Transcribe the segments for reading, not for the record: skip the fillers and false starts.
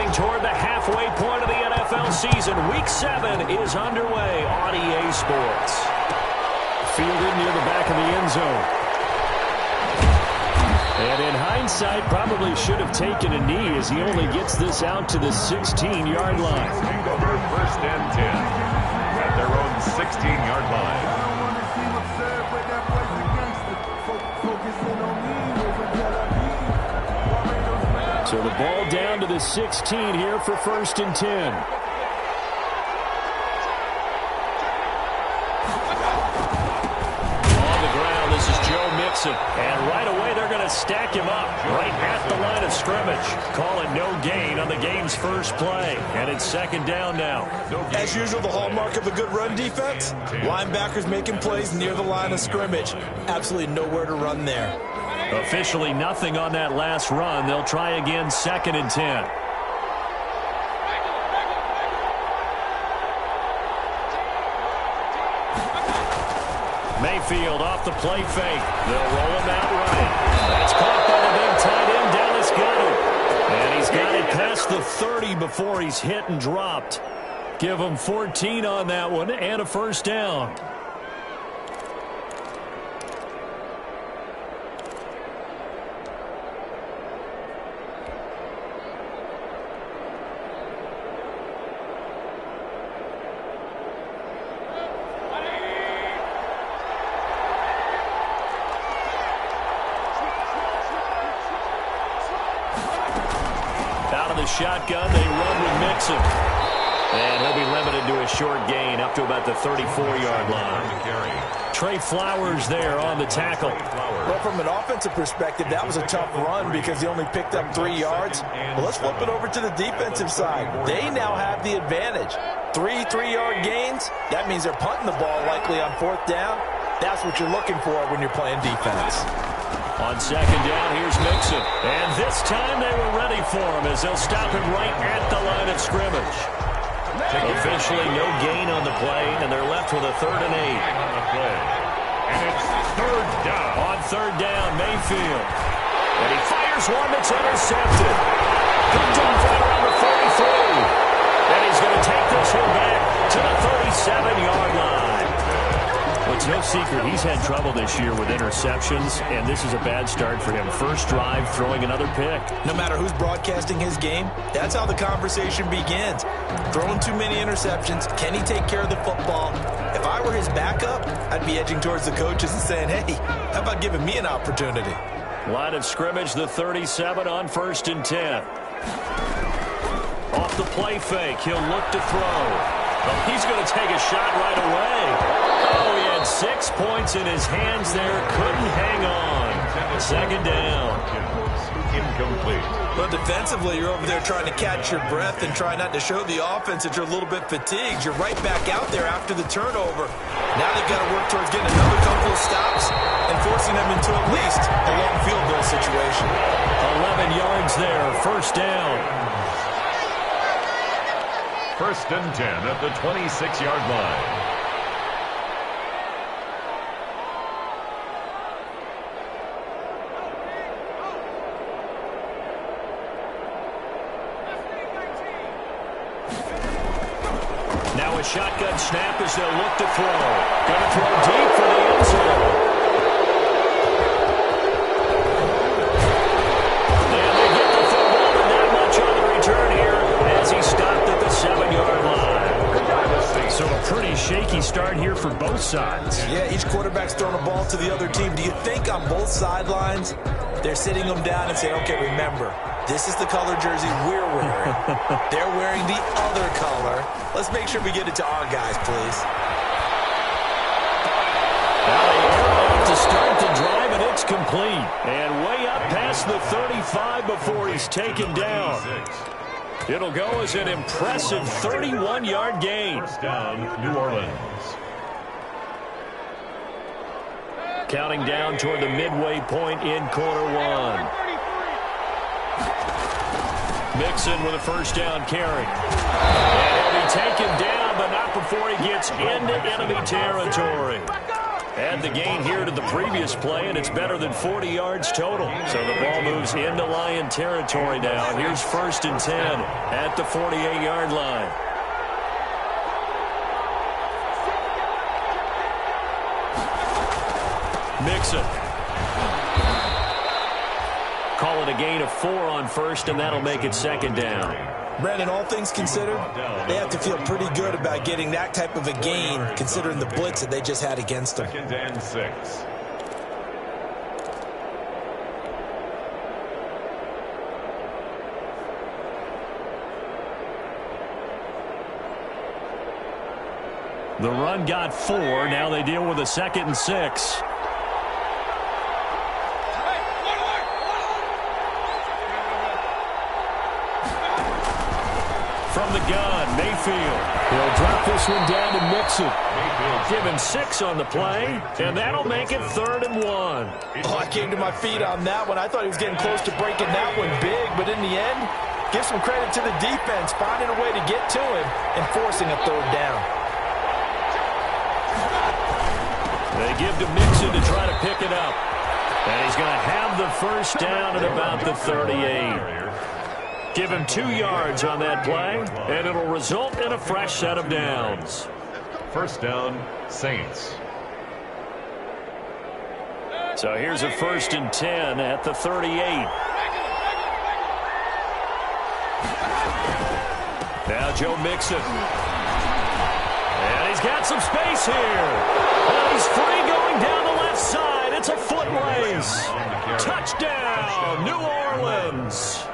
Getting toward the halfway point of the NFL season. Week 7 is underway on EA Sports. Fielded near the back of the end zone. And in hindsight, probably should have taken a knee as he only gets this out to the 16-yard line. First and 10 at their own 16-yard line. So the ball down to the 16 here for first and 10. On the ground, this is Joe Mixon. And right away, they're going to stack him up right at the line of scrimmage. Call it no gain on the game's first play. And it's second down now. As usual, the hallmark of a good run defense, linebackers making plays near the line of scrimmage. Absolutely nowhere to run there. Officially nothing on that last run. They'll try again second and 10. Mayfield off the play fake. They'll roll him out right. That's caught by the big tight end, Dallas Goedert. And he's got it past the 30 before he's hit and dropped. Give him 14 on that one and a first down. Shotgun, they run with Mixon. And he'll be limited to a short gain up to about the 34-yard line. Trey Flowers there on the tackle. Well, from an offensive perspective, that was a tough run because he only picked up 3 yards. Well, let's flip it over to the defensive side. They now have the advantage. 3 3-yard gains, that means they're punting the ball likely on 4th down. That's what you're looking for when you're playing defense. On second down, here's Mixon. And this time they were ready for him as they'll stop him right at the line of scrimmage. Officially no gain on the play, and they're left with a 3rd and 8. And it's 3rd down. On 3rd down, Mayfield. And he fires one that's intercepted. Good job around the 43. And he's going to take this one back to the 37-yard line. Well, it's no secret he's had trouble this year with interceptions, and this is a bad start for him. First drive, throwing another pick. No matter who's broadcasting his game, that's how the conversation begins. Throwing too many interceptions, can he take care of the football? If I were his backup, I'd be edging towards the coaches and saying, hey, how about giving me an opportunity? Line of scrimmage, the 37 on 1st and 10. Off the play fake, he'll look to throw. Oh, he's going to take a shot right away. Oh, he had 6 points in his hands there. Couldn't hang on. Second down. Incomplete. But defensively, you're over there trying to catch your breath and try not to show the offense that you're a little bit fatigued. You're right back out there after the turnover. Now they've got to work towards getting another couple of stops and forcing them into at least a long field goal situation. 11 yards there. First down. 1st and 10 at the 26-yard line. Now a shotgun snap as they'll look to throw. Going to throw deep for the end zone. And they get the football, but not much on the return here as he stopped at the 7-yard line. So a pretty shaky start here for both sides. Yeah, each quarterback's throwing a ball to the other team. Do you think on both sidelines they're sitting them down and saying, okay, remember, this is the color jersey we're wearing. They're wearing the other color. Let's make sure we get it to our guys, please. To start the drive, and it's complete. And way up past the 35 before he's taken down. It'll go as an impressive 31-yard gain. First down, New Orleans. Counting down toward the midway point in quarter one. Mixon with a first down carry. And he'll be taken down, but not before he gets into enemy territory. Add the gain here to the previous play, and it's better than 40 yards total. So the ball moves into Lion territory now. Here's 1st and 10 at the 48-yard line. Mixon. Call it a gain of 4 on 1st, and that'll make it 2nd down. Brandon, all things considered, they have to feel pretty good about getting that type of a gain, considering the blitz that they just had against them. 2nd and 6. The run got 4. Now they deal with a 2nd and 6. From the gun, Mayfield. He'll drop this one down to Mixon. Given 6 on the play, and that'll make it 3rd and 1. Oh, I came to my feet on that one. I thought he was getting close to breaking that one big, but in the end, give some credit to the defense, finding a way to get to him and forcing a 3rd down. They give to Mixon to try to pick it up. And he's going to have the 1st down at about the 38. Give him 2 yards on that play, and it'll result in a fresh set of downs. 1st down, Saints. So here's a 1st and 10 at the 38. Now Joe Mixon. And he's got some space here. And he's free going down the left side. It's a foot race. Touchdown, New Orleans.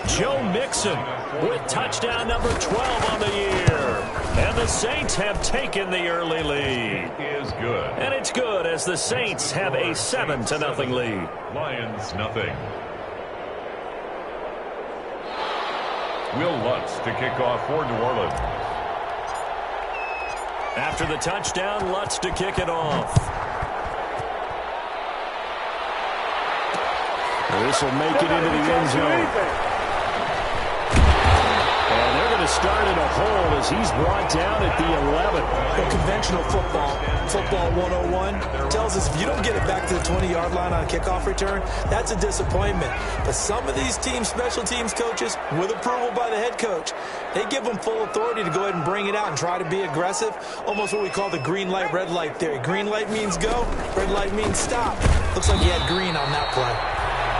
Joe Mixon with touchdown number 12 on the year. And the Saints have taken the early lead. Is good. And it's good as the Saints have a 7-0 lead. Lions, nothing. Will Lutz to kick off for New Orleans. After the touchdown, Lutz to kick it off. This will make it into the end zone. And they're going to start in a hole as he's brought down at the 11. Well, conventional football 101, tells us if you don't get it back to the 20-yard line on a kickoff return, that's a disappointment. But some of these special teams coaches, with approval by the head coach, they give them full authority to go ahead and bring it out and try to be aggressive, almost what we call the green light, red light theory. Green light means go, red light means stop. Looks like he had green on that play.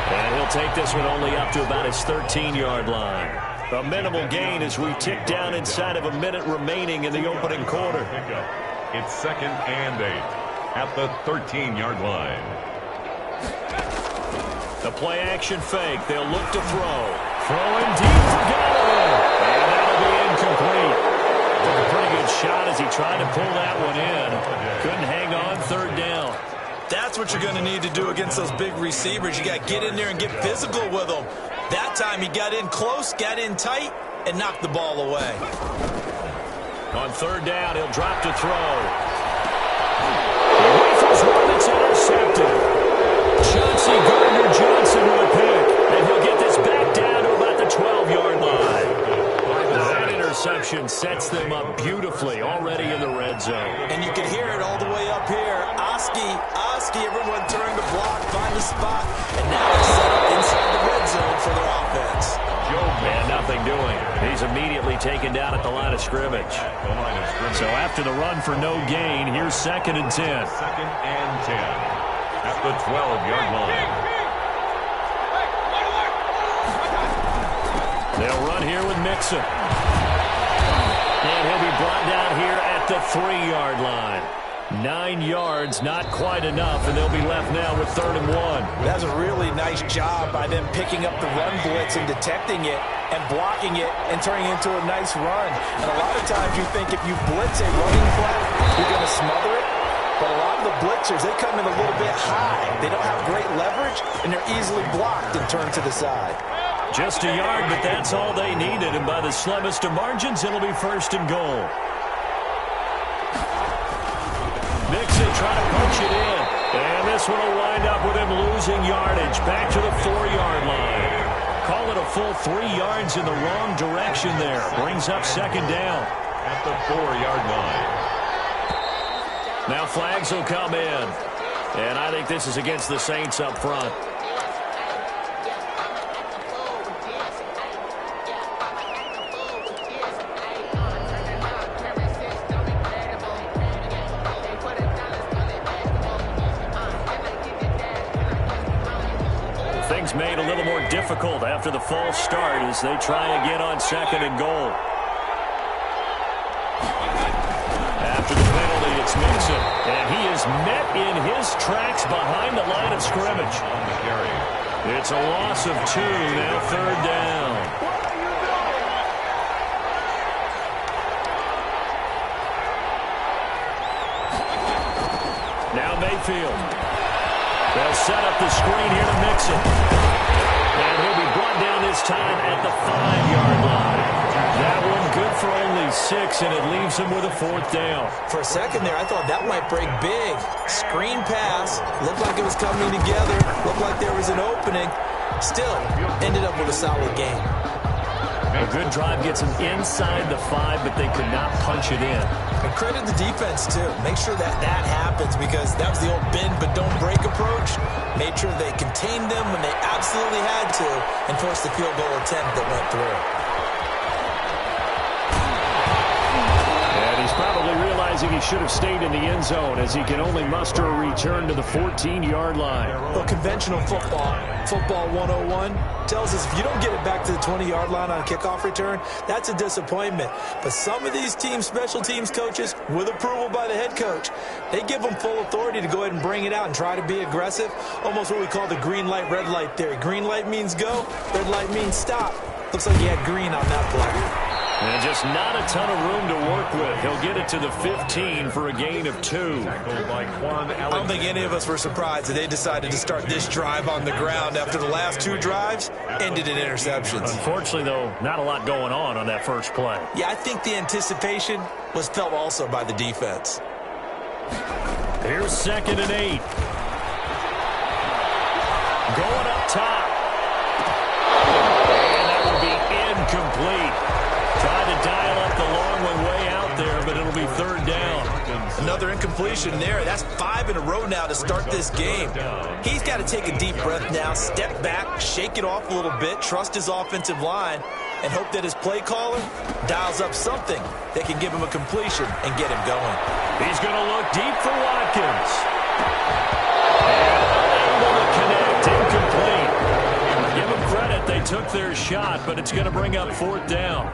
And he'll take this one only up to about his 13-yard line. A minimal gain as we tick down inside of a minute remaining in the opening quarter. It's 2nd and 8 at the 13-yard line. The play action fake. They'll look to throw. Throwing deep for Galloway. And that'll be incomplete. Took a pretty good shot as he tried to pull that one in. Couldn't hang on 3rd down. That's what you're going to need to do against those big receivers. You got to get in there and get physical with them. That time he got in close, got in tight, and knocked the ball away. On 3rd down, he'll drop to throw. He rifles one that's intercepted. Chauncey Gardner-Johnson with a pick. And he'll get this back down to about the 12-yard line. That interception sets them up beautifully already in the red zone. And you can hear it all the way up here. Oski, everyone turn the block, find the spot, and now it's set up inside the red zone for their offense. And nothing doing. He's immediately taken down at the line of scrimmage. So after the run for no gain, here's 2nd and 10. 2nd and 10 at the 12-yard line. They'll run here with Mixon. And he'll be brought down here at the 3-yard line. 9 yards, not quite enough, and they'll be left now with 3rd and 1. That's a really nice job by them picking up the run blitz and detecting it and blocking it and turning it into a nice run. And a lot of times you think if you blitz a running play, you're going to smother it. But a lot of the blitzers, they come in a little bit high. They don't have great leverage, and they're easily blocked and turned to the side. Just a yard, but that's all they needed. And by the slimmest of margins, it'll be 1st and goal. Mixon trying to punch it in. And this one will wind up with him losing yardage. Back to the 4-yard line. Call it a full 3 yards in the wrong direction there. Brings up 2nd down. At the 4-yard line. Now flags will come in. And I think this is against the Saints up front. Things made a little more difficult after the false start as they try again on 2nd and goal. After the penalty, it's Mixon, and he is met in his tracks behind the line of scrimmage. It's a loss of 2, now 3rd down. Now Mayfield. They'll set up the screen here to Mixon. And he'll be brought down this time at the 5-yard line. That one good for only 6, and it leaves him with a 4th down. For a second there, I thought that might break big. Screen pass. Looked like it was coming together. Looked like there was an opening. Still, ended up with a solid game. A good drive gets them inside the 5, but they could not punch it in. And credit the defense, too. Make sure that happens because that was the old bend but don't break approach. Made sure they contained them when they absolutely had to and forced the field goal attempt that went through. And he's probably realizing he should have stayed in the end zone as he can only muster a return to the 14-yard line. Well, conventional football 101, tells us if you don't get it back to the 20-yard line on a kickoff return, that's a disappointment. But some of these special teams coaches, with approval by the head coach, they give them full authority to go ahead and bring it out and try to be aggressive. Almost what we call the green light, red light theory. Green light means go, red light means stop. Looks like he had green on that play. And just not a ton of room to work with. He'll get it to the 15 for a gain of 2. I don't think any of us were surprised that they decided to start this drive on the ground after the last 2 drives ended in interceptions. Unfortunately, though, not a lot going on that first play. Yeah, I think the anticipation was felt also by the defense. Here's 2nd and 8. Going up top. And that will be incomplete. Tried to dial up the long one way out there, but it'll be 3rd down. Another incompletion there. That's 5 in a row now to start this game. He's got to take a deep breath now, step back, shake it off a little bit, trust his offensive line, and hope that his play caller dials up something that can give him a completion and get him going. He's going to look deep for Watkins. And unable to connect, incomplete. Give them credit, they took their shot, but it's going to bring up 4th down.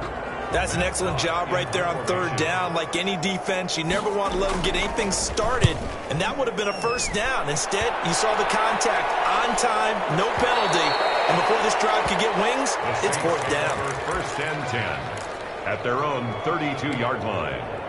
That's an excellent job right there on 3rd down. Like any defense, you never want to let them get anything started, and that would have been a 1st down. Instead, you saw the contact on time, no penalty, and before this drive could get wings, it's 4th down. 1st and 10 at their own 32-yard line.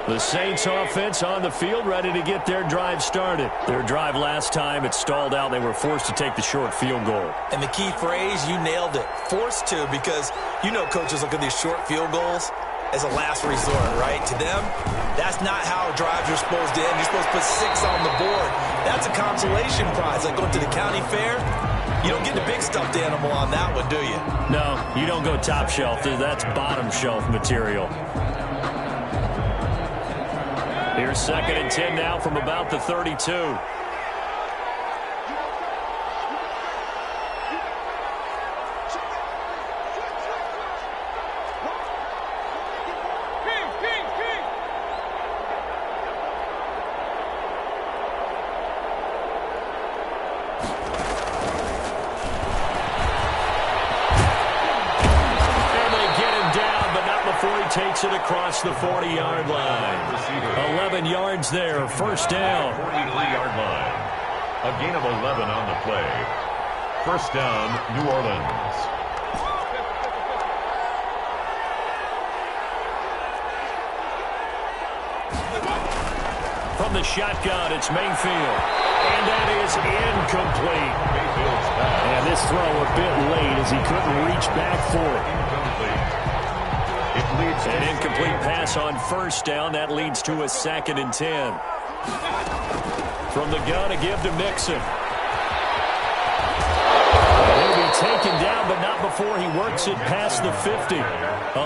The Saints offense on the field, ready to get their drive started. Their drive last time, it stalled out. They were forced to take the short field goal. And the key phrase, you nailed it, forced to, because you know coaches look at these short field goals as a last resort, right? To them, that's not how drives are supposed to end. You're supposed to put 6 on the board. That's a consolation prize, like going to the county fair. You don't get the big stuffed animal on that one, do you? No, you don't go top shelf. That's bottom shelf material. Here's 2nd and 10 now from about the 32. Takes it across the 40-yard line. 11 yards there, 1st down. 43-yard line. A gain of 11 on the play. 1st down, New Orleans. From the shotgun, it's Mayfield. And that is incomplete. And this throw a bit late as he couldn't reach back for it. Incomplete. An incomplete pass on 1st down. That leads to a 2nd and 10. From the gun, a give to Mixon. He'll be taken down, but not before he works it past the 50.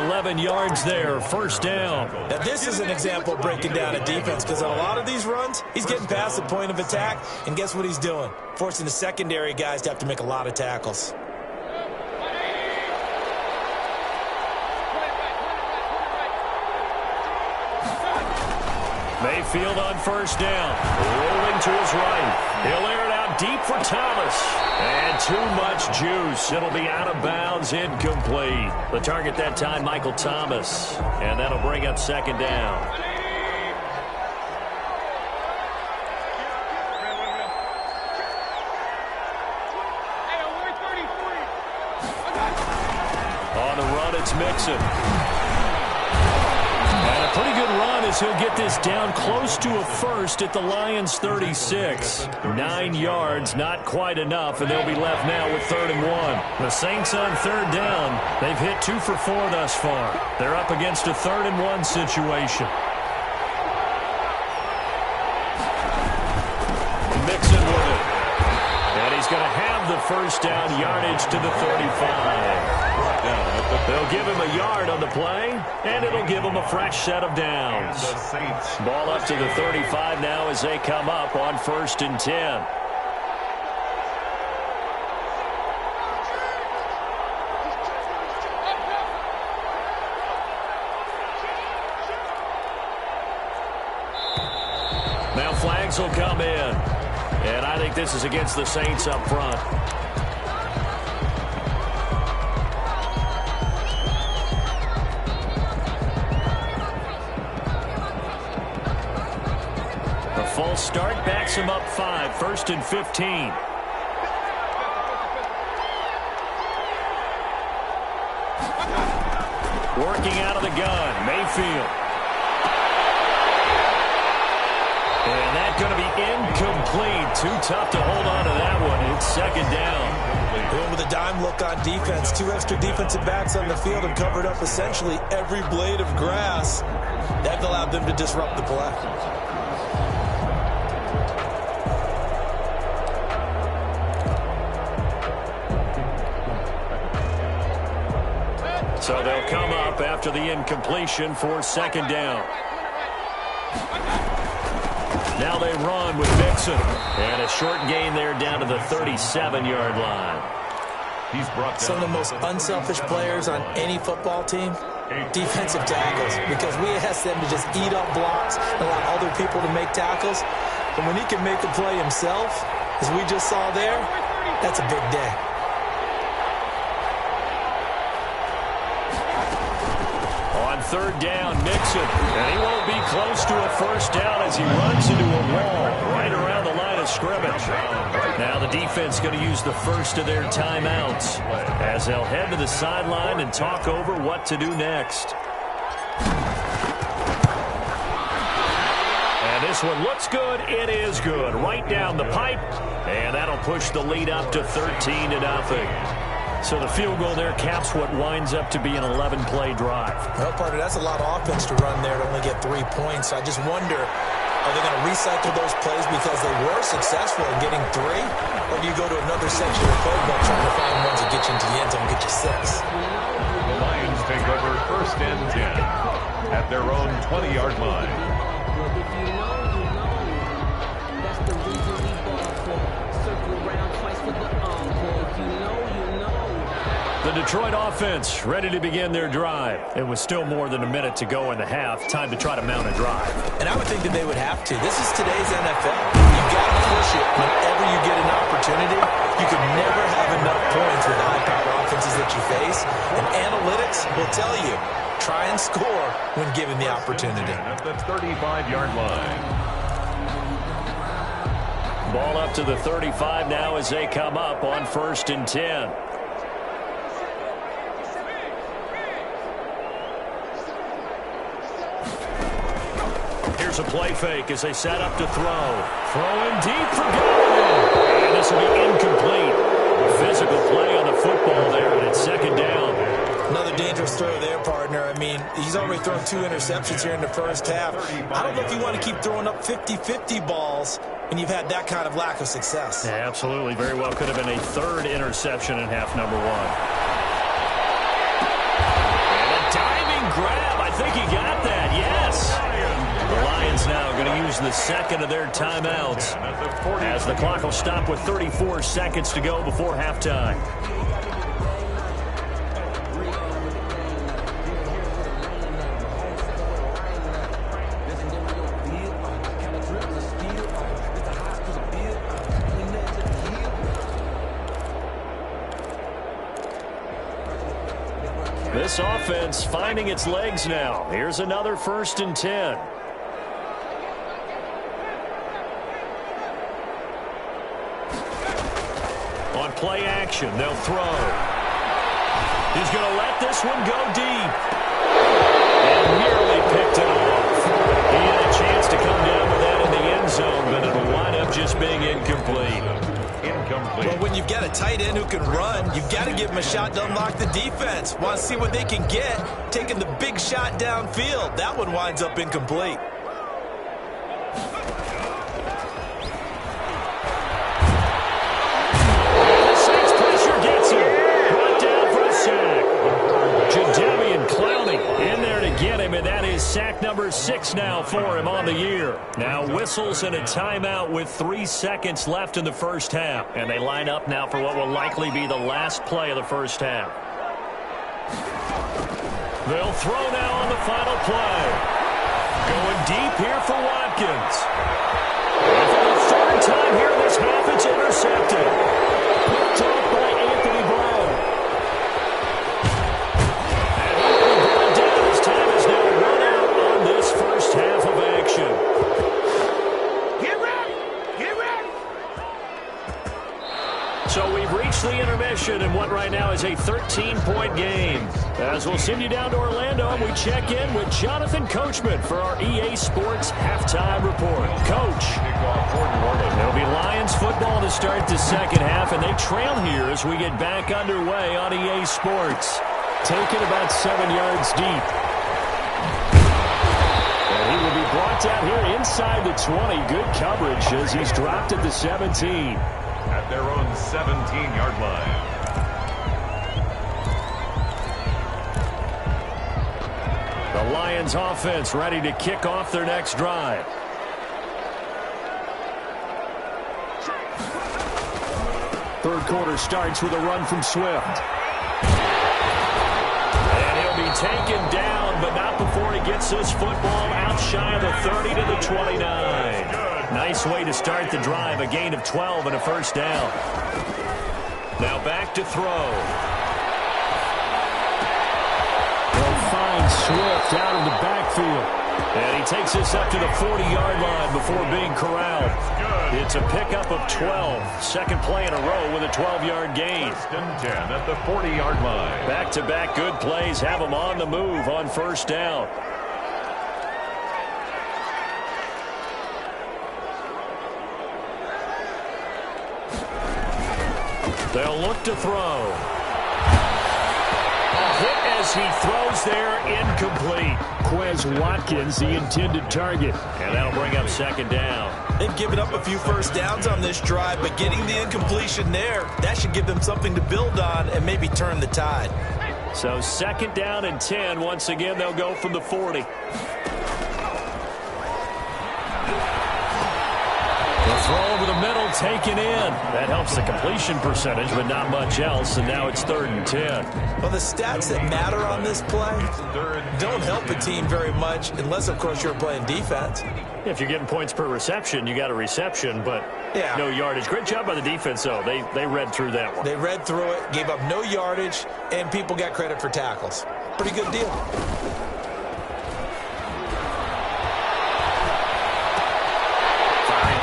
11 yards there, first down. Now, this is an example of breaking down a defense, because on a lot of these runs, he's getting past the point of attack, and guess what he's doing? Forcing the secondary guys to have to make a lot of tackles. Mayfield on first down. Rolling to his right. He'll air it out deep for Thomas. And too much juice. It'll be out of bounds, incomplete. The target that time, Michael Thomas. And that'll bring up second down. On the run, it's Mixon. And a pretty good run as he'll get this down close to a first at the Lions' 36. 9 yards, not quite enough, and they'll be left now with 3rd and 1. The Saints on 3rd down. They've hit 2 for 4 thus far. They're up against a 3rd and 1 situation. Mixon with it. And he's going to have the first down, yardage to the 35. They'll give him a yard on the play, and it'll give him a fresh set of downs. Ball up to the 35 now as they come up on 1st and 10. Now flags will come in, and I think this is against the Saints up front. False start backs him up 5. 1st and 15. Working out of the gun, Mayfield. And that's going to be incomplete. Too tough to hold on to that one. It's 2nd down. Going with a dime look on defense. 2 extra defensive backs on the field and covered up essentially every blade of grass. That allowed them to disrupt the play. So they'll come up after the incompletion for 2nd down. Now they run with Mixon. And a short gain there down to the 37-yard line. He's brought some of the most unselfish players on any football team, defensive tackles, because we ask them to just eat up blocks and allow other people to make tackles. And when he can make a play himself, as we just saw there, that's a big day. On 3rd down, Mixon. And he won't be close to a first down as he runs into a wall right around the line of scrimmage. Now the defense going to use the first of their timeouts as they'll head to the sideline and talk over what to do next. And this one looks good. It is good. Right down the pipe. And that'll push the lead up to 13-0. So the field goal there caps what winds up to be an 11-play drive. Well, partner, that's a lot of offense to run there to only get 3 points. I just wonder, are they going to recycle those plays because they were successful in getting 3? Or do you go to another section of the playbook trying to find ones that get you into the end zone and get you 6? The Lions take over 1st and 10 at their own 20-yard line. If you know, that's the reason we ball for. Circle around twice for the encore. If you know. The Detroit offense ready to begin their drive. It was still more than a minute to go in the half. Time to try to mount a drive. And I would think that they would have to. This is today's NFL. You've got to push it whenever you get an opportunity. You can never have enough points with high-power offenses that you face. And analytics will tell you, try and score when given the opportunity. At the 35-yard line. Ball up to the 35 now as they come up on 1st and 10. Here's a play fake as they set up to throw. Throwing deep for Gallagher. And this will be incomplete. A physical play on the football there, and it's 2nd down. Another dangerous throw there, partner. I mean, he's already thrown 2 interceptions here in the first half. I don't know if you want to keep throwing up 50-50 balls when you've had that kind of lack of success. Yeah, absolutely. Very well could have been a 3rd interception in half number 1. And a diving grab. I think he got that. Yes. The Lions now going to use the 2nd of their timeouts as the clock will stop with 34 seconds to go before halftime. This offense finding its legs now. Here's another 1st and 10. On play action, they'll throw. He's going to let this one go deep. And nearly picked it off. He had a chance to come down with that in the end zone, but it'll wind up just being incomplete. Well, when you've got a tight end who can run, you've got to give him a shot to unlock the defense. Want to see what they can get, taking the big shot downfield. That one winds up incomplete. And the Saints pressure gets him. Brought down for a sack. Jadeveon Clowney in there to get him, and that is sack number 6 now for him on the year. Now whistles and a timeout with 3 seconds left in the first half. And they line up now for what will likely be the last play of the first half. They'll throw now on the final play. Going deep here for Watkins. And for the 3rd time here in this half, it's intercepted. Picked off by Anthony Brown. And he will be brought down. His time is now run out on this first half of action. So we've reached the intermission in what right now is a 13-point game. As we'll send you down to Orlando, and we check in with Jonathan Coachman for our EA Sports Halftime Report. Coach, there'll be Lions football to start the second half, and they trail here as we get back underway on EA Sports. Taken about 7 yards deep. And he will be brought down here inside the 20. Good coverage as he's dropped at the 17. At their own 17-yard line. The Lions offense ready to kick off their next drive. Third quarter starts with a run from Swift. And he'll be taken down, but not before he gets this football out shy of the 30 to the 29. Nice way to start the drive, a gain of 12 and a first down. Now back to throw. They'll find Swift out in the backfield. And he takes this up to the 40-yard line before being corralled. It's a pickup of 12. Second play in a row with a 12-yard gain. First and 10 at the 40-yard line. Back-to-back good plays have them on the move on first down. They'll look to throw. A hit as he throws there, incomplete. Quez Watkins, the intended target. And that'll bring up second down. They've given up a few first downs on this drive, but getting the incompletion there, that should give them something to build on and maybe turn the tide. So second down and 10. Once again, they'll go from the 40. The throw over the middle, taken in. That helps the completion percentage, but not much else, and now it's 3rd and 10. Well, the stats that matter on this play don't help a team very much unless, of course, you're playing defense. If you're getting points per reception, you got a reception, but no yardage. Great job by the defense, though. They read through that one. They read through it, gave up no yardage, and people got credit for tackles. Pretty good deal.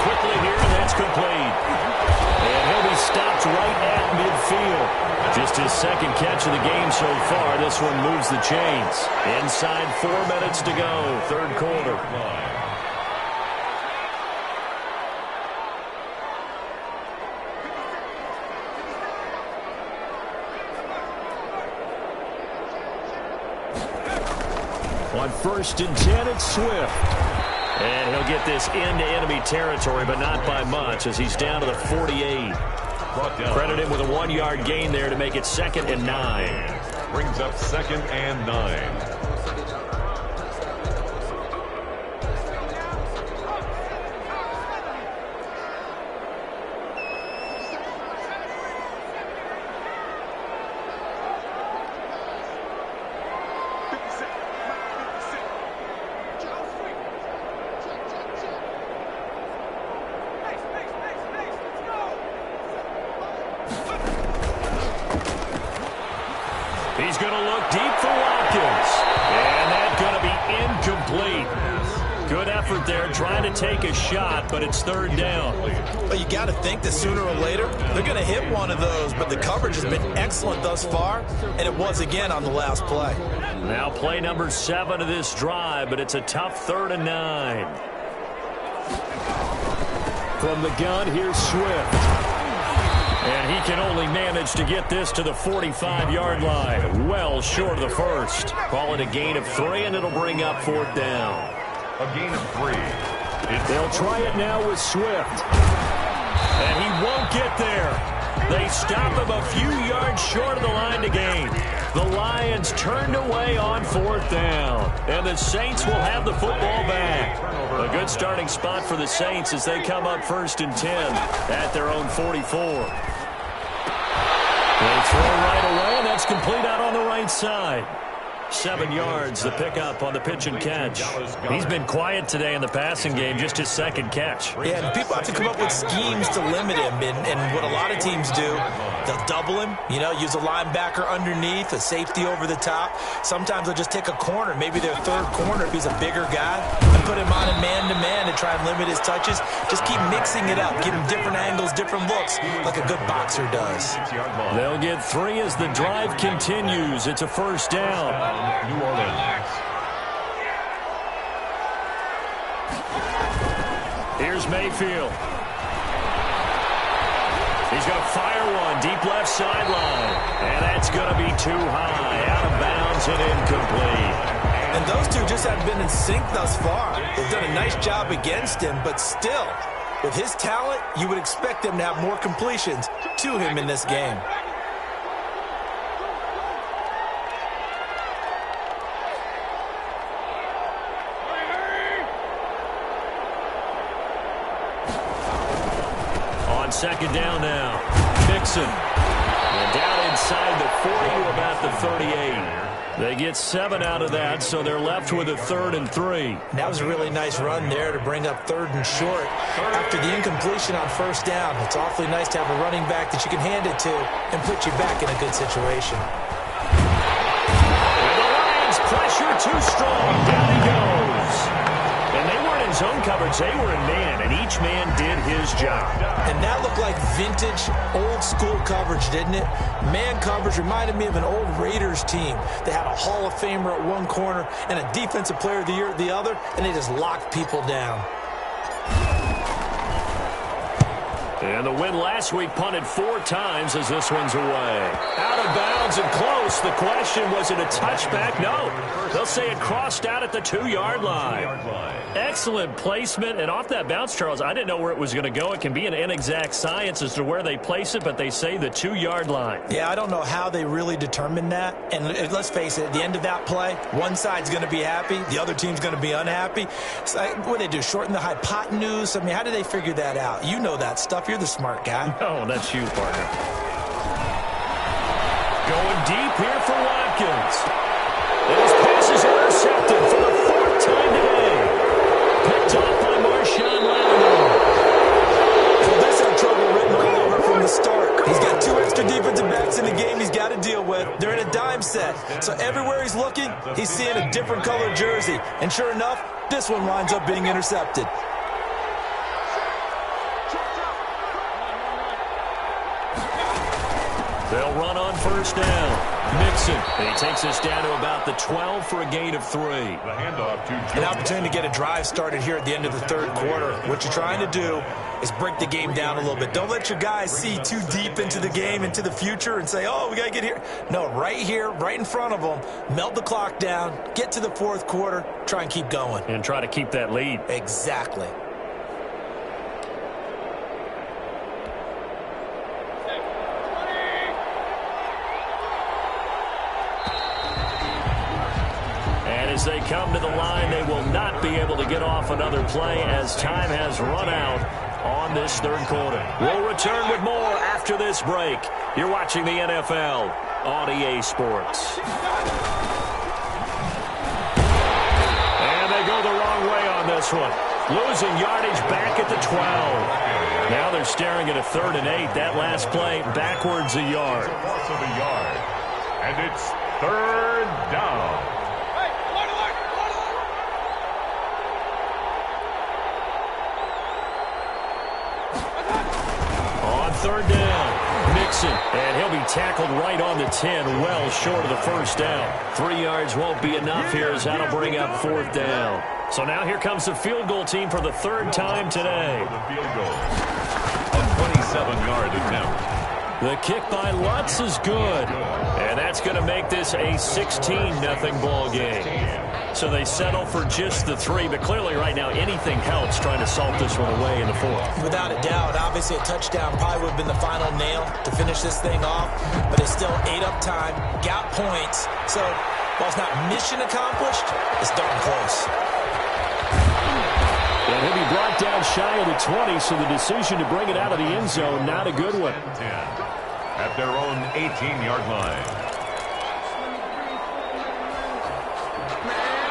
Quickly here, and that's complete. And he'll be stopped right at midfield. Just his second catch of the game so far. This one moves the chains. Inside 4 minutes to go, third quarter. On 1st and 10, it's Swift. And he'll get this into enemy territory, but not by much, as he's down to the 48. Credit him with a 1-yard gain there to make it 2nd and 9. Brings up 2nd and 9. He's going to look deep for Watkins. And that's going to be incomplete. Good effort there trying to take a shot, but it's 3rd down. But you got to think that sooner or later they're going to hit one of those, but the coverage has been excellent thus far, and it was again on the last play. Now play number 7 of this drive, but it's a tough 3rd and 9. From the gun, here's Swift. And he can only manage to get this to the 45-yard line. Well short of the first. Call it a gain of 3, and it'll bring up 4th down. A gain of 3. They'll try it now with Swift. And he won't get there. They stop him a few yards short of the line to gain. The Lions turned away on 4th down. And the Saints will have the football back. A good starting spot for the Saints as they come up 1st and 10 at their own 44. They throw right away, and that's complete out on the right side. 7 yards, the pickup on the pitch and catch. He's been quiet today in the passing game, just his 2nd catch. Yeah, and people have to come up with schemes to limit him, and what a lot of teams do, they'll double him, use a linebacker underneath, a safety over the top. Sometimes they'll just take a corner, maybe their 3rd corner if he's a bigger guy, and put him on a man-to-man to try and limit his touches. Just keep mixing it up, give him different angles, different looks, like a good boxer does. They'll get 3 as the drive continues. It's a 1st down. New Orleans. Here's Mayfield. He's going to fire one deep left sideline. And that's going to be too high. Out of bounds and incomplete. And those two just haven't been in sync thus far. They've done a nice job against him, but still, with his talent, you would expect them to have more completions to him in this game. On 2nd down now, Mixon. And down inside the 40 to about the 38. They get 7 out of that, so they're left with a 3rd and 3. That was a really nice run there to bring up 3rd and short. After the incompletion on 1st down, it's awfully nice to have a running back that you can hand it to and put you back in a good situation. And the Lions pressure too strong. Down he goes. And they weren't in zone coverage. They were in man, and each man did his job. And that looked like vintage, old-school coverage, didn't it? Man coverage reminded me of an old Raiders team. They had a Hall of Famer at one corner and a Defensive Player of the Year at the other, and they just locked people down. And the win last week punted 4 times as this one's away. Out of bounds and close. The question, was it a touchback? No. They'll say it crossed out at the 2-yard line. Excellent placement. And off that bounce, Charles, I didn't know where it was going to go. It can be an inexact science as to where they place it, but they say the 2-yard line. Yeah, I don't know how they really determined that. And let's face it, at the end of that play, one side's going to be happy, the other team's going to be unhappy. So, what do they do, shorten the hypotenuse? I mean, how do they figure that out? You know that stuff. You're the smart guy. Oh, that's you, partner. Going deep here for Watkins. And his pass is intercepted for the 4th time today. Picked off by Marshawn Lattimore. Well, this had trouble written all over from the start. He's got 2 extra defensive backs in the game he's got to deal with. They're in a dime set. So everywhere he's looking, he's seeing a different colored jersey. And sure enough, this one winds up being intercepted. They'll run on on first down. Mixon. And he takes us down to about the 12 for a gain of 3. The handoff to An opportunity to get a drive started here at the end of the third quarter. What you're trying to do is break the game down a little bit. Don't let your guys see too deep into the game, into the future, and say, oh, we got to get here. No, right here, right in front of them, melt the clock down, get to the fourth quarter, try and keep going. And try to keep that lead. Exactly. As they come to the line, they will not be able to get off another play as time has run out on this third quarter. We'll return with more after this break. You're watching the NFL on EA Sports. And they go the wrong way on this one. Losing yardage back at the 12. Now they're staring at a 3rd and 8. That last play backwards a yard. And it's 3rd down. Third down, Mixon, and he'll be tackled right on the 10, well short of the first down. 3 yards won't be enough here as that'll bring up 4th down. So now here comes the field goal team for the 3rd time today. The field goal, a 27-yard attempt. The kick by Lutz is good, and that's going to make this a 16-0 ball game. So they settle for just the 3, but clearly right now anything helps trying to salt this one away in the 4th. Without a doubt, obviously a touchdown probably would have been the final nail to finish this thing off, but it's still ate up time, got points, so while it's not mission accomplished, it's darn close. And he'll be brought down shy of the 20, so the decision to bring it out of the end zone, not a good one. 10 at their own 18-yard line.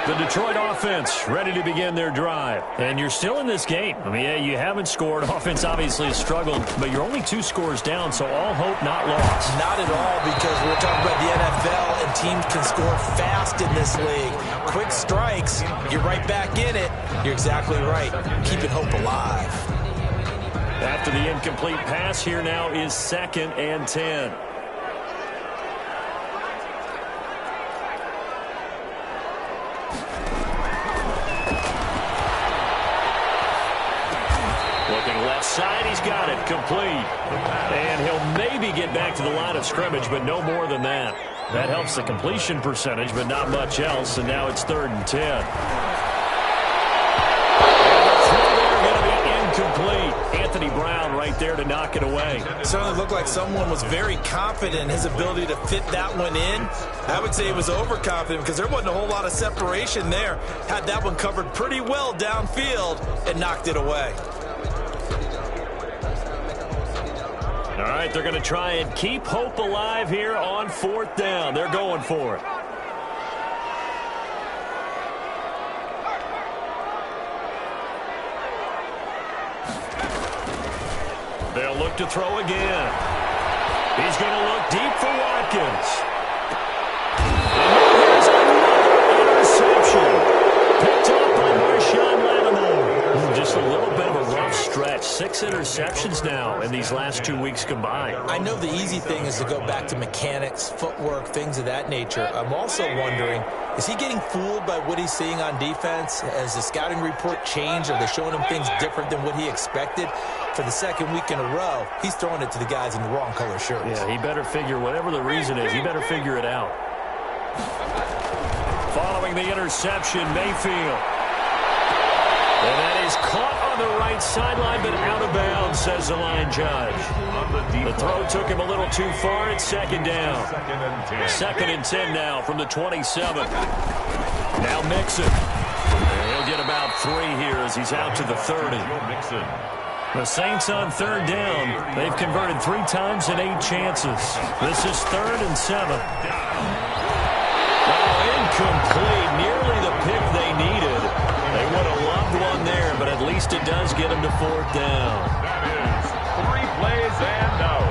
The Detroit offense ready to begin their drive. And you're still in this game. I mean, yeah, you haven't scored. Offense obviously has struggled, but you're only 2 scores down, so all hope not lost. Not at all, because we're talking about the NFL, and teams can score fast in this league. Quick strikes, you're right back in it. You're exactly right. Keeping hope alive. After the incomplete pass, here now is 2nd and 10. Side, he's got it, complete. And he'll maybe get back to the line of scrimmage, but no more than that. That helps the completion percentage, but not much else, and now it's 3rd and 10. And the throw there going to be incomplete. Anthony Brown right there to knock it away. It certainly looked like someone was very confident in his ability to fit that one in. I would say he was overconfident because there wasn't a whole lot of separation there. Had that one covered pretty well downfield and knocked it away. All right, they're going to try and keep hope alive here on 4th down. They're going for it. They'll look to throw again. He's going to look deep for Watkins. And here's another interception. Picked up by Marshawn Lattimore. Just a little bit of a rough stretch. 6 interceptions now in these last 2 weeks combined. I know the easy thing is to go back to mechanics, footwork, things of that nature. I'm also wondering, is he getting fooled by what he's seeing on defense? Has the scouting report changed? Are they showing him things different than what he expected? For the 2nd week in a row, he's throwing it to the guys in the wrong color shirts. Yeah, he better figure, whatever the reason is, he better figure it out. Following the interception, Mayfield. And that is caught on the right sideline, but out of bounds, says the line judge. The throw took him a little too far. It's 2nd down. 2nd and 10 now from the 27. Now Mixon. And he'll get about 3 here as he's out to the 30. The Saints on 3rd down. They've converted 3 times in 8 chances. This is 3rd and 7. Incomplete. Nearly the pick they needed. They would have loved one there, but at least it does get them to 4th down. That is 3 plays and out.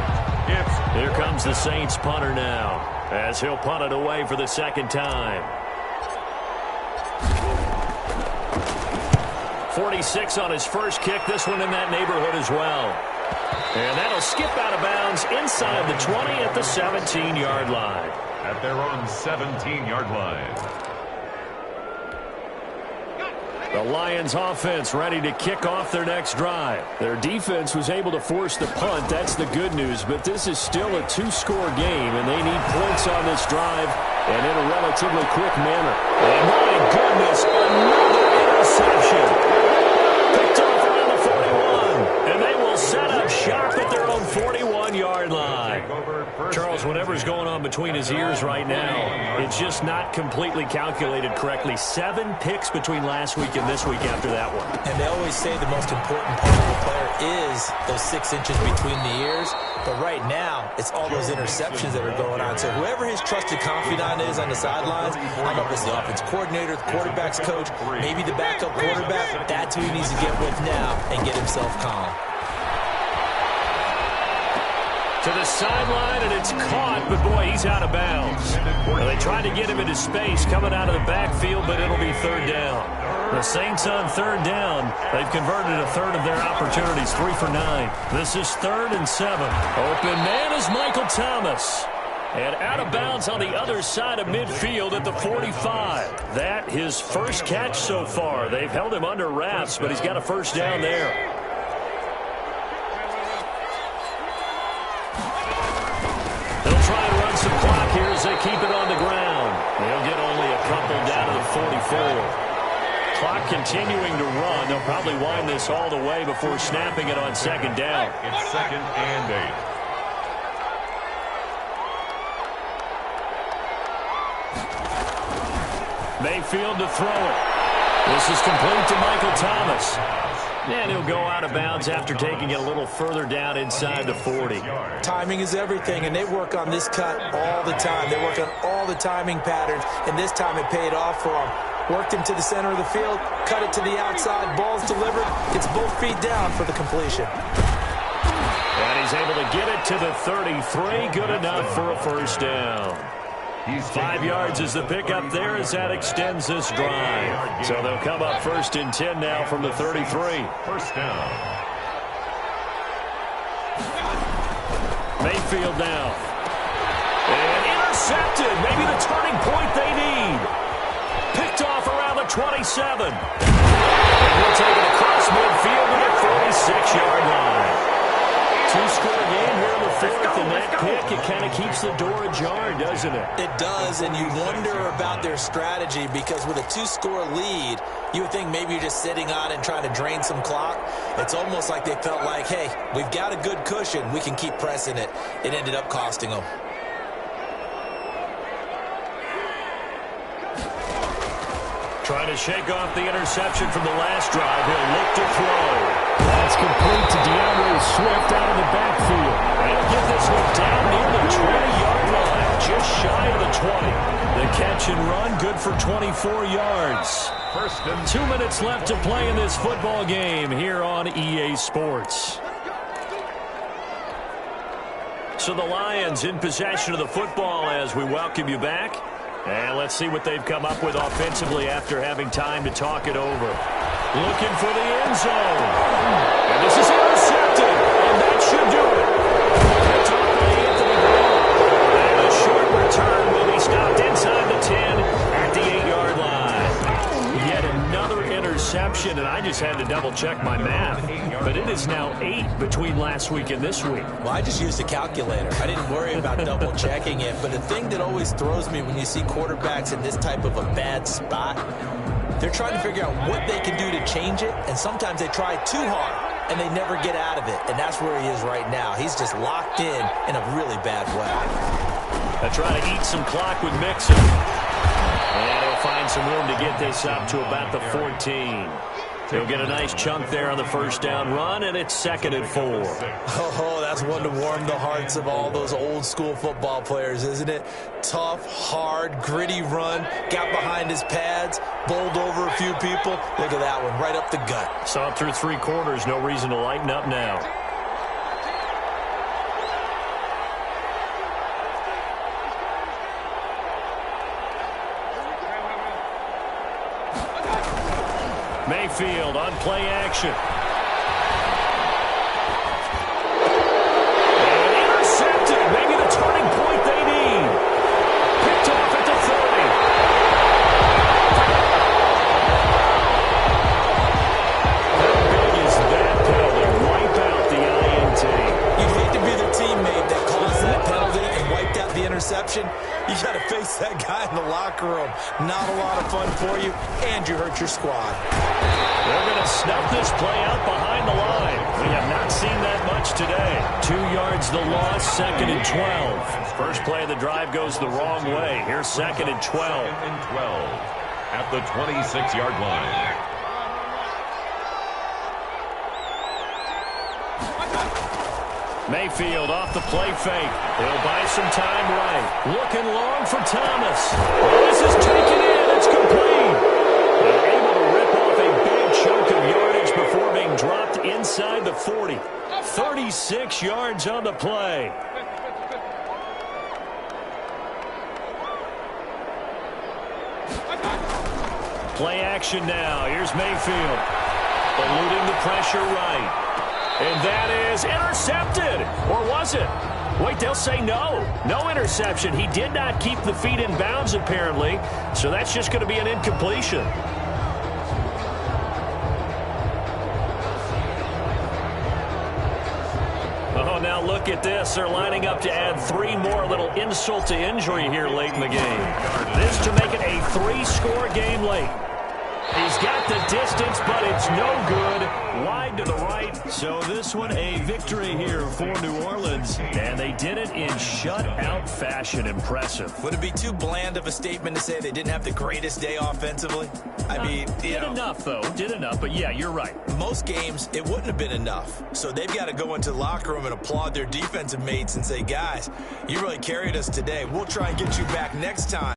Here comes the Saints punter now, as he'll punt it away for the 2nd time. 46 on his first kick. This one in that neighborhood as well. And that'll skip out of bounds inside the 20 at the 17-yard line. At their own 17-yard line. The Lions offense ready to kick off their next drive. Their defense was able to force the punt. That's the good news. But this is still a two-score game, and they need points on this drive and in a relatively quick manner. And my goodness, another interception. Picked off around the 41. And they will set up shop at their own 41-yard line. Charles, whatever's going on between his ears right now, it's just not completely calculated correctly. 7 picks between last week and this week after that one. And they always say the most important part of the player is those 6 inches between the ears. But right now, it's all those interceptions that are going on. So whoever his trusted confidant is on the sidelines, I don't know if it's the offense coordinator, the quarterback's coach, maybe the backup quarterback, that's who he needs to get with now and get himself calm. To the sideline, and it's caught, but boy, he's out of bounds. Well, they tried to get him into space coming out of the backfield, but it'll be third down. The Saints on third down. They've converted a third of their opportunities, 3 for 9. This is 3rd and 7. Open man is Michael Thomas. And out of bounds on the other side of midfield at the 45. That his first catch so far. They've held him under wraps, but he's got a first down there. Some clock here as they keep it on the ground. They'll get only a couple down to the 44. Clock continuing to run. They'll probably wind this all the way before snapping it on second down. It's 2nd and 8. Mayfield to throw it. This is complete to Michael Thomas. And he'll go out of bounds after taking it a little further down inside the 40. Timing is everything, and they work on this cut all the time. They work on all the timing patterns, and this time it paid off for them. Worked him to the center of the field, cut it to the outside, ball's delivered, gets both feet down for the completion. And he's able to get it to the 33, good enough for a first down. 5 yards is the pickup there as that extends this drive. So they'll come up 1st and 10 now from the 33. First down. Mayfield now. And intercepted. Maybe the turning point they need. Picked off around the 27. And he'll take it across midfield to the 46-yard line. 2-score game here in the 4th, and that pick, it kind of keeps the door ajar, doesn't it? It does, and you wonder about their strategy because with a 2-score lead, you would think maybe you're just sitting on it and trying to drain some clock. It's almost like they felt like, hey, we've got a good cushion. We can keep pressing it. It ended up costing them. Trying to shake off the interception from the last drive. He'll look to throw. That's complete to DeAndre Swift out of the backfield. They'll get this one down near the 20-yard line, just shy of the 20. The catch and run, good for 24 yards. 2 minutes left to play in this football game here on EA Sports. So the Lions in possession of the football as we welcome you back. And let's see what they've come up with offensively after having time to talk it over. Looking for the end zone. And this is intercepted. And that should do it. Picked off by Anthony Brown. And a short return will be stopped inside the 10 at the 8-yard line. Yet another interception, and I just had to double-check my math. But it is now 8 between last week and this week. Well, I just used a calculator. I didn't worry about double-checking it. But the thing that always throws me when you see quarterbacks in this type of a bad spot, they're trying to figure out what they can do to change it, and sometimes they try too hard, and they never get out of it. And that's where he is right now. He's just locked in a really bad way. They're trying to eat some clock with Mixon. And he'll find some room to get this up to about the 14. He'll get a nice chunk there on the first down run, and it's 2nd and 4. Oh, that's one to warm the hearts of all those old-school football players, isn't it? Tough, hard, gritty run, got behind his pads, bowled over a few people. Look at that one, right up the gut. Saw it through 3 quarters, no reason to lighten up now. Mayfield on play action. Not a lot of fun for you, and you hurt your squad. They're going to snuff this play out behind the line. We have not seen that much today. 2 yards the loss, 2nd and 12. First play of the drive goes the wrong way. Here's 2nd and 12. 2nd and 12 at the 26-yard line. Mayfield off the play fake. He'll buy some time right. Looking long for Thomas. This is taken in. It's complete. And able to rip off a big chunk of yardage before being dropped inside the 40. 36 yards on the play. Play action now. Here's Mayfield. Eluding the pressure right. And that is intercepted. Or was it? Wait, they'll say no. No interception. He did not keep the feet in bounds, apparently. So that's just going to be an incompletion. Oh, now look at this. They're lining up to add 3 more. A little insult to injury here late in the game. This to make it a 3-score game late. He's got the distance, but it's no good. Wide to the right. So this one a victory here for New Orleans. And they did it in shutout fashion. Impressive. Would it be too bland of a statement to say they didn't have the greatest day offensively? I mean, did enough, though. Did enough. But, yeah, you're right. Most games, it wouldn't have been enough. So they've got to go into the locker room and applaud their defensive mates and say, guys, you really carried us today. We'll try and get you back next time.